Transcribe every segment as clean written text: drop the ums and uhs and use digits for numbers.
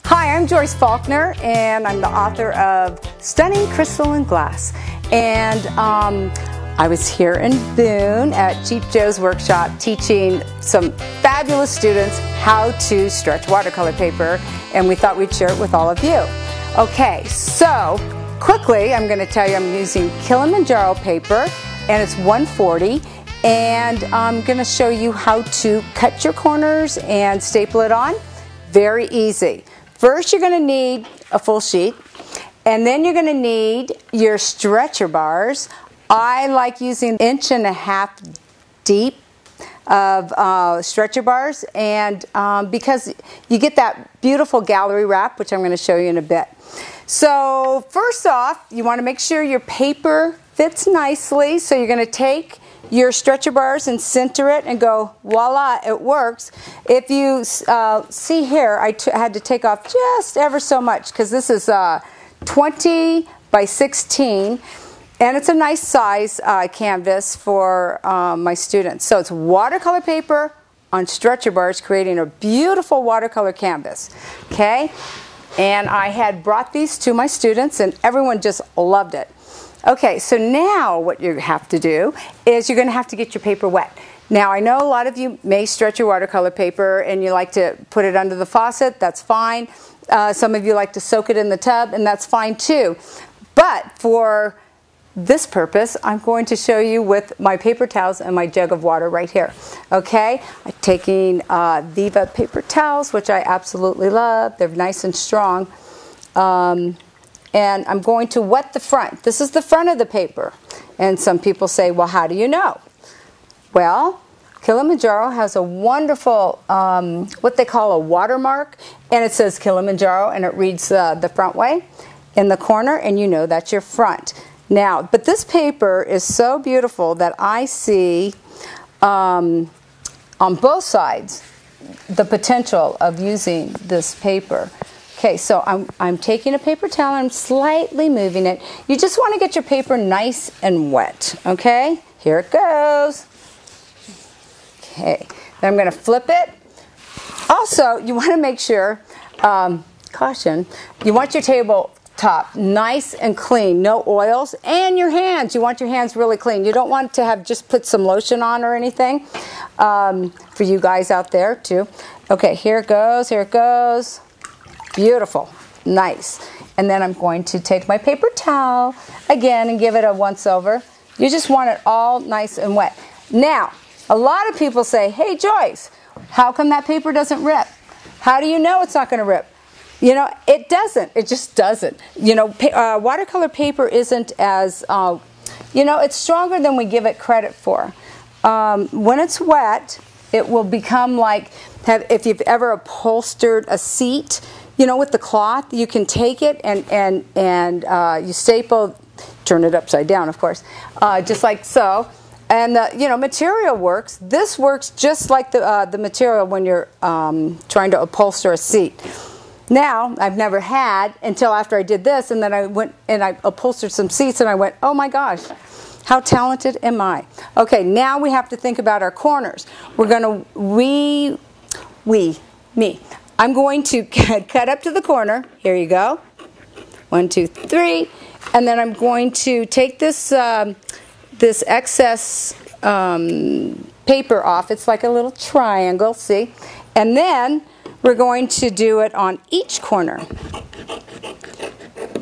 Hi, I'm Joyce Faulknor, and I'm the author of Stunning Crystalline Glass. And I was here in Boone at Cheap Joe's workshop teaching some fabulous students how to stretch watercolor paper, and we thought we'd share it with all of you. Okay, so quickly I'm going to tell you I'm using Kilimanjaro paper, and it's 140, and I'm going to show you how to cut your corners and staple it on. Very easy. First, you're going to need a full sheet, and then you're going to need your stretcher bars. I like using 1.5 inches deep of stretcher bars, and because you get that beautiful gallery wrap, which I'm going to show you in a bit. So first off, you want to make sure your paper fits nicely, so you're going to take your stretcher bars and center it and go, voila, it works. If you see here, I had to take off just ever so much because this is 20 by 16, and it's a nice size canvas for my students. So it's watercolor paper on stretcher bars, creating a beautiful watercolor canvas. Okay, and I had brought these to my students, and everyone just loved it. Okay, so now what you have to do is you're going to have to get your paper wet. Now, I know a lot of you may stretch your watercolor paper and you like to put it under the faucet. That's fine. Some of you like to soak it in the tub, and that's fine too. But for this purpose, I'm going to show you with my paper towels and my jug of water right here. Okay, I'm taking Viva paper towels, which I absolutely love. They're nice and strong. And I'm going to wet the front. This is the front of the paper. And some people say, well, how do you know? Well, Kilimanjaro has a wonderful, what they call a watermark, and it says Kilimanjaro, and it reads the front way in the corner, and you know that's your front. Now, but this paper is so beautiful that I see on both sides the potential of using this paper. Okay, so I'm taking a paper towel and I'm slightly moving it. You just want to get your paper nice and wet. Okay, here it goes. Okay, then I'm going to flip it. Also, you want to make sure, caution, you want your tabletop nice and clean, no oils, and your hands. You want your hands really clean. You don't want to have just put some lotion on or anything, for you guys out there too. Okay, here it goes, here it goes. Beautiful, nice. And then I'm going to take my paper towel again and give it a once over. You just want it all nice and wet. Now, a lot of people say, hey Joyce, how come that paper doesn't rip? How do you know it's not going to rip? You know, it doesn't. It just doesn't. You know, watercolor paper isn't as, you know, it's stronger than we give it credit for. When it's wet, it will become like, if you've ever upholstered a seat, you know, with the cloth, you can take it and you staple, turn it upside down, of course, just like so. And the, you know, material works. This works just like the material when you're trying to upholster a seat. Now, I've never had until after I did this, and then I went and I upholstered some seats, and I went, oh my gosh, how talented am I? Okay, now we have to think about our corners. We're going to I'm going to cut up to the corner. Here you go. 1, 2, 3. And then I'm going to take this this excess paper off. It's like a little triangle, see? And then we're going to do it on each corner.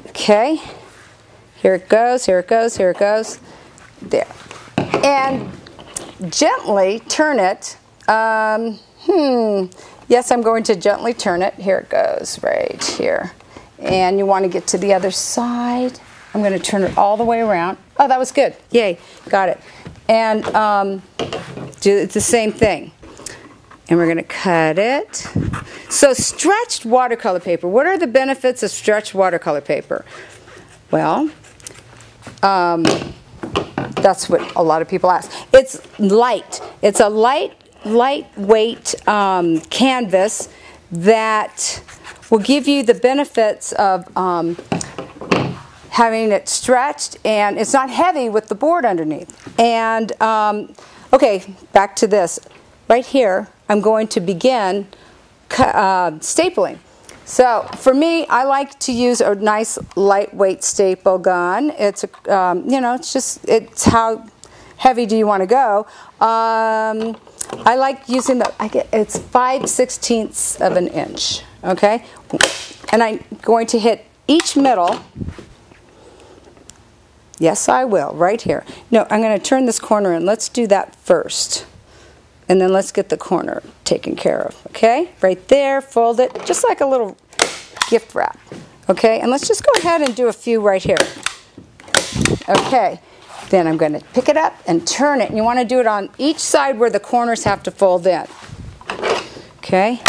Okay. Here it goes, here it goes, here it goes. There. And gently turn it. Yes, I'm going to gently turn it. Here it goes, right here. And you want to get to the other side. I'm going to turn it all the way around. Oh, that was good. Yay, got it. And do the same thing. And we're going to cut it. So stretched watercolor paper. What are the benefits of stretched watercolor paper? Well, that's what a lot of people ask. It's light. It's a lightweight canvas that will give you the benefits of having it stretched, and it's not heavy with the board underneath. And okay, back to this. Right here, I'm going to begin stapling. So for me, I like to use a nice lightweight staple gun. It's you know, it's how heavy do you want to go. I like using it's 5/16 of an inch. Okay, and I'm going to hit each middle. Yes, I will, right here. No, I'm going to turn this corner in. Let's do that first. And then let's get the corner taken care of. Okay, right there, fold it, just like a little gift wrap. Okay, and let's just go ahead and do a few right here. Okay, then I'm going to pick it up and turn it. And you want to do it on each side where the corners have to fold in. Okay,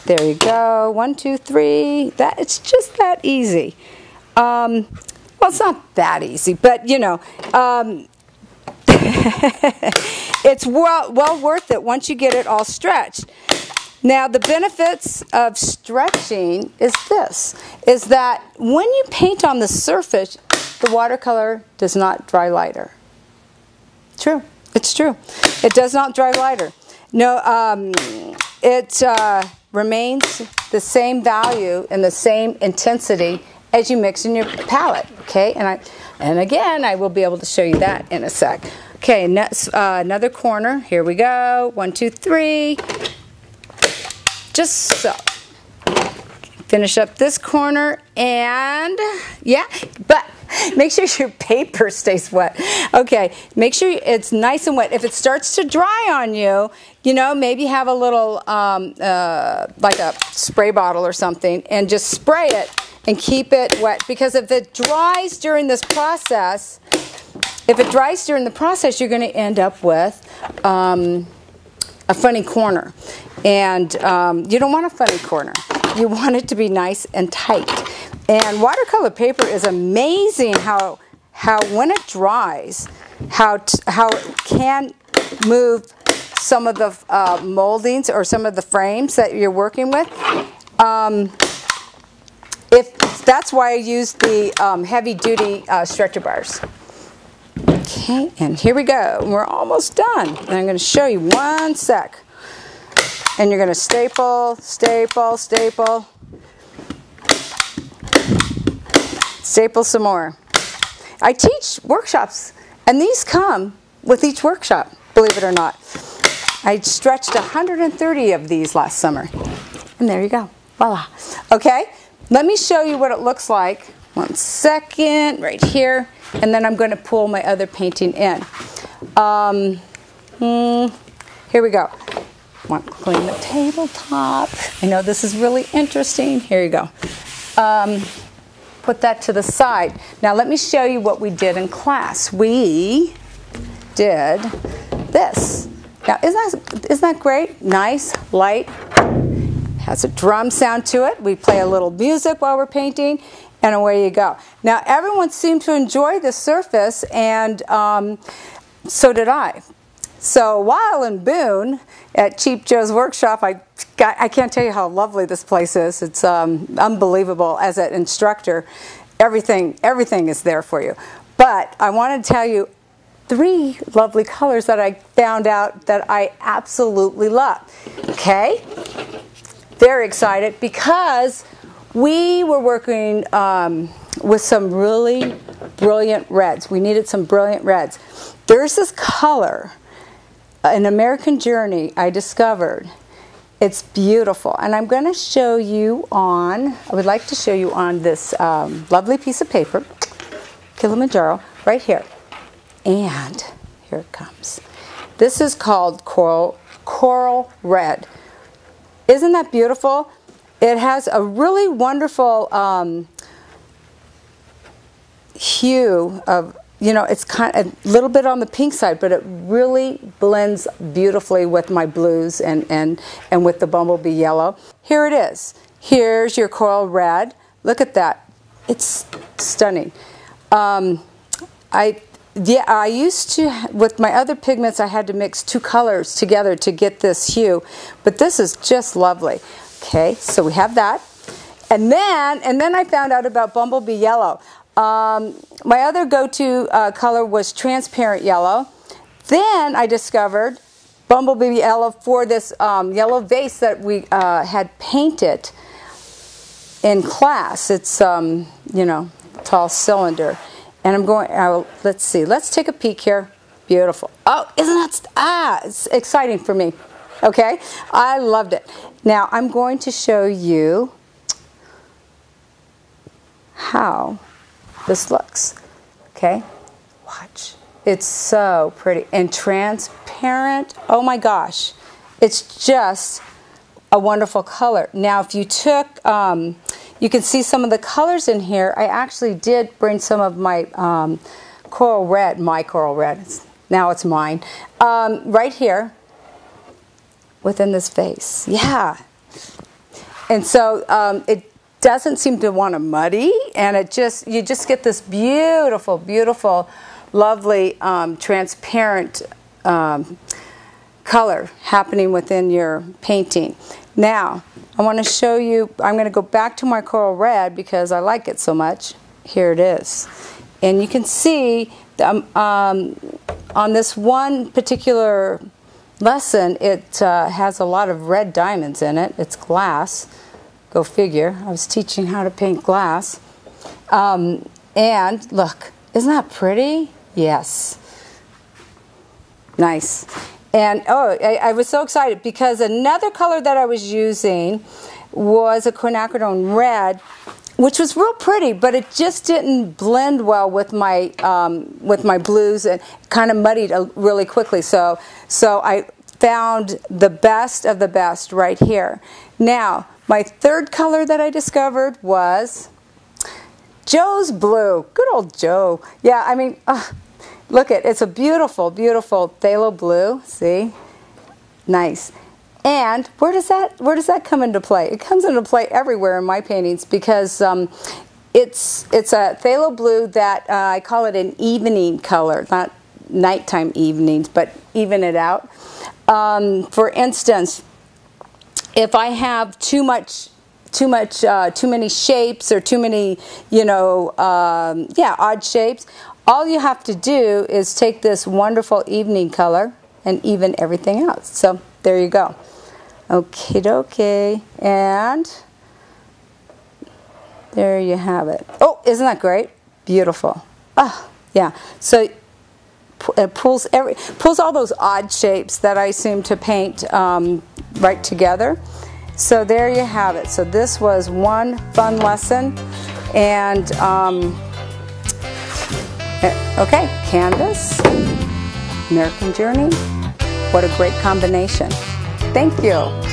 there you go. 1, 2, 3. It's just that easy. Well, it's not that easy, but you know, it's well worth it once you get it all stretched. Now, the benefits of stretching is that when you paint on the surface, the watercolor does not dry lighter. True. It's true. It does not dry lighter. No, it remains the same value and the same intensity as you mix in your palette. Okay, and again, I will be able to show you that in a sec. Okay, another corner. Here we go. 1, 2, 3. Just so. Finish up this corner, and yeah, but make sure your paper stays wet. Okay, make sure it's nice and wet. If it starts to dry on you, you know, maybe have a little, like a spray bottle or something, and just spray it and keep it wet. Because if it dries during this process, you're going to end up with a funny corner. And you don't want a funny corner. You want it to be nice and tight. And watercolor paper is amazing how when it dries, how it can move some of the moldings or some of the frames that you're working with. That's why I use the heavy-duty stretcher bars. Okay, and here we go. We're almost done. And I'm going to show you one sec. And you're going to staple, staple, staple. Staple some more. I teach workshops, and these come with each workshop, believe it or not. I stretched 130 of these last summer. And there you go. Voila. Okay, let me show you what it looks like. 1 second, right here. And then I'm going to pull my other painting in. Here we go. Want to clean the tabletop. I know this is really interesting. Here you go. Put that to the side. Now let me show you what we did in class. We did this. Now isn't that great? Nice, light. Has a drum sound to it. We play a little music while we're painting, and away you go. Now everyone seemed to enjoy the surface, and so did I. So while in Boone at Cheap Joe's workshop, I can't tell you how lovely this place is. It's unbelievable. As an instructor, everything is there for you. But I want to tell you 3 lovely colors that I found out that I absolutely love. Okay? Very excited because we were working with some really brilliant reds. We needed some brilliant reds. There's this color, an American Journey, I discovered. It's beautiful, and I'm going to show you I would like to show you on this lovely piece of paper, Kilimanjaro, right here. And here it comes. This is called Coral Red. Isn't that beautiful? It has a really wonderful hue of, you know, it's kind of a little bit on the pink side, but it really blends beautifully with my blues and with the bumblebee yellow. Here it is. Here's your coral red. Look at that. It's stunning. I used to, with my other pigments, I had to mix 2 colors together to get this hue, but this is just lovely. Okay, so we have that. And then I found out about bumblebee yellow. My other go-to color was transparent yellow. Then I discovered bumblebee yellow for this yellow vase that we had painted. in class, it's, you know, tall cylinder. And I'm going, let's see, let's take a peek here. Beautiful. Oh, isn't that, it's exciting for me. Okay, I loved it. Now I'm going to show you how this looks. Okay, watch. It's so pretty and transparent. Oh my gosh, it's just a wonderful color. Now if you took, you can see some of the colors in here. I actually did bring some of my coral red, now it's mine, right here within this vase. Yeah. And so it doesn't seem to want to muddy, and you just get this beautiful, beautiful, lovely, transparent color happening within your painting. Now, I want to show you, I'm going to go back to my coral red because I like it so much. Here it is. And you can see on this one particular lesson, it has a lot of red diamonds in it. It's glass. Go figure. I was teaching how to paint glass. And look, isn't that pretty? Yes. Nice. And oh, I was so excited because another color that I was using was a quinacridone red, which was real pretty, but it just didn't blend well with my blues and kind of muddied really quickly. So I found the best of the best right here. Now, my third color that I discovered was Joe's blue. Good old Joe. Yeah, I mean, look it's a beautiful, beautiful phthalo blue. See? Nice. And where does that come into play? It comes into play everywhere in my paintings because it's a phthalo blue that I call it an evening color, not nighttime evenings, but even it out. For instance, if I have too many shapes or too many, odd shapes, all you have to do is take this wonderful evening color and even everything else. So there you go. Okie dokie. And there you have it. Oh, isn't that great? Beautiful. Oh, yeah. So it pulls all those odd shapes that I seem to paint right together. So there you have it. So this was one fun lesson. And okay, canvas, American Journey. What a great combination. Thank you.